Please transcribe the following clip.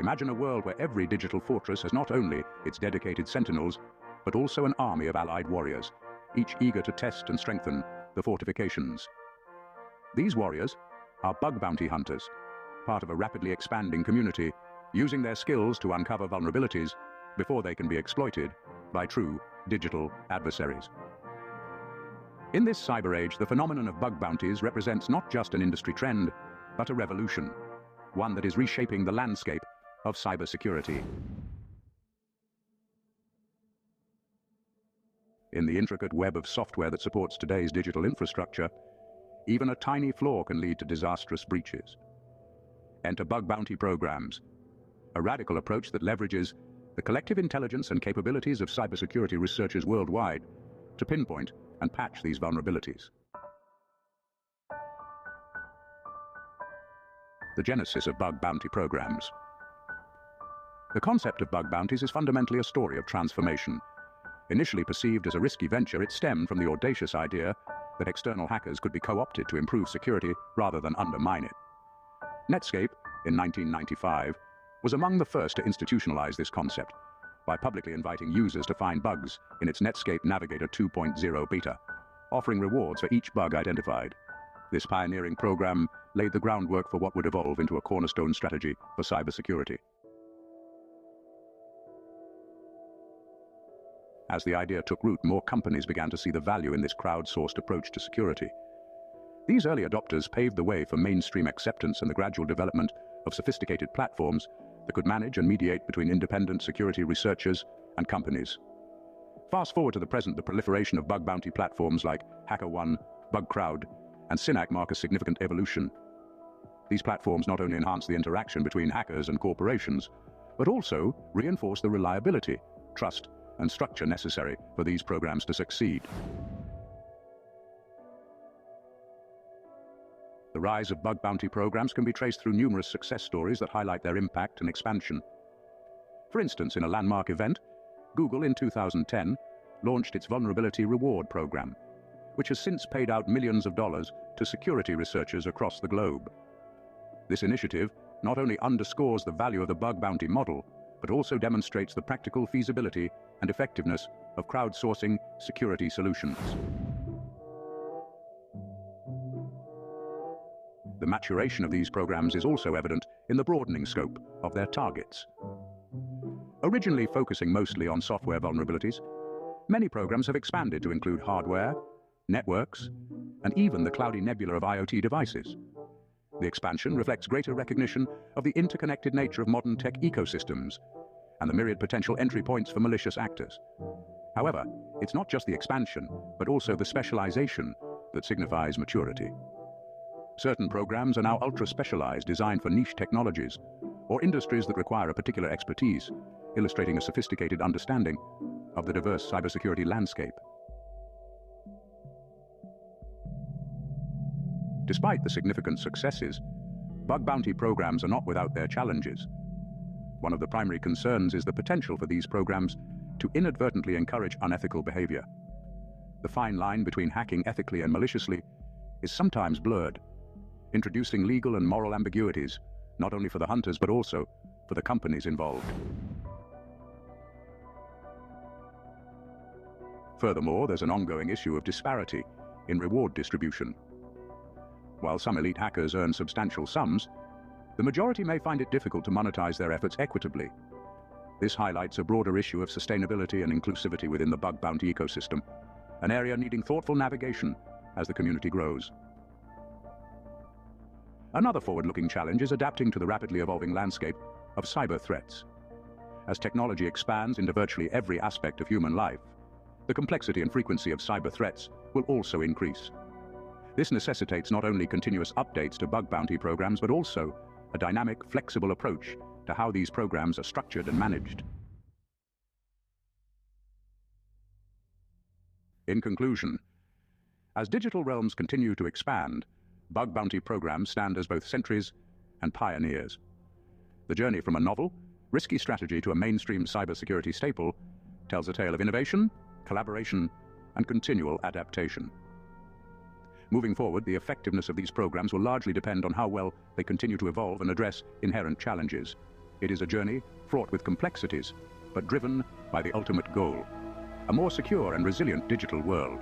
Imagine a world where every digital fortress has not only its dedicated sentinels, but also an army of allied warriors, each eager to test and strengthen the fortifications. These warriors are bug bounty hunters, part of a rapidly expanding community, using their skills to uncover vulnerabilities before they can be exploited by true digital adversaries. In this cyber age, the phenomenon of bug bounties represents not just an industry trend, but a revolution, one that is reshaping the landscape of cybersecurity. In the intricate web of software that supports today's digital infrastructure, even a tiny flaw can lead to disastrous breaches. Enter bug bounty programs, a radical approach that leverages the collective intelligence and capabilities of cybersecurity researchers worldwide to pinpoint and patch these vulnerabilities. The genesis of bug bounty programs. The concept of bug bounties is fundamentally a story of transformation. Initially perceived as a risky venture, it stemmed from the audacious idea that external hackers could be co-opted to improve security rather than undermine it. Netscape, in 1995, was among the first to institutionalize this concept by publicly inviting users to find bugs in its Netscape Navigator 2.0 beta, offering rewards for each bug identified. This pioneering program laid the groundwork for what would evolve into a cornerstone strategy for cybersecurity. As the idea took root, more companies began to see the value in this crowdsourced approach to security. These early adopters paved the way for mainstream acceptance and the gradual development of sophisticated platforms that could manage and mediate between independent security researchers and companies. Fast forward to the present, the proliferation of bug bounty platforms like HackerOne, BugCrowd, and Synack mark a significant evolution. These platforms not only enhance the interaction between hackers and corporations, but also reinforce the reliability, trust, and structure necessary for these programs to succeed. The rise of bug bounty programs can be traced through numerous success stories that highlight their impact and expansion. For instance, in a landmark event, Google in 2010 launched its Vulnerability Reward program, which has since paid out millions of dollars to security researchers across the globe. This initiative not only underscores the value of the bug bounty model, but also demonstrates the practical feasibility and effectiveness of crowdsourcing security solutions. The maturation of these programs is also evident in the broadening scope of their targets. Originally focusing mostly on software vulnerabilities, many programs have expanded to include hardware, networks, and even the cloudy nebula of IoT devices. The expansion reflects greater recognition of the interconnected nature of modern tech ecosystems and the myriad potential entry points for malicious actors. However, it's not just the expansion, but also the specialization that signifies maturity. Certain programs are now ultra-specialized, designed for niche technologies or industries that require a particular expertise, illustrating a sophisticated understanding of the diverse cybersecurity landscape. Despite the significant successes, bug bounty programs are not without their challenges. One of the primary concerns is the potential for these programs to inadvertently encourage unethical behavior. The fine line between hacking ethically and maliciously is sometimes blurred, introducing legal and moral ambiguities, not only for the hunters but also for the companies involved. Furthermore, there's an ongoing issue of disparity in reward distribution. While some elite hackers earn substantial sums, the majority may find it difficult to monetize their efforts equitably. This highlights a broader issue of sustainability and inclusivity within the bug bounty ecosystem, an area needing thoughtful navigation as the community grows. Another forward-looking challenge is adapting to the rapidly evolving landscape of cyber threats. As technology expands into virtually every aspect of human life, the complexity and frequency of cyber threats will also increase. This necessitates not only continuous updates to bug bounty programs, but also a dynamic, flexible approach to how these programs are structured and managed. In conclusion, as digital realms continue to expand, bug bounty programs stand as both sentries and pioneers. The journey from a novel, risky strategy to a mainstream cybersecurity staple tells a tale of innovation, collaboration, and continual adaptation. Moving forward, the effectiveness of these programs will largely depend on how well they continue to evolve and address inherent challenges. It is a journey fraught with complexities, but driven by the ultimate goal: a more secure and resilient digital world.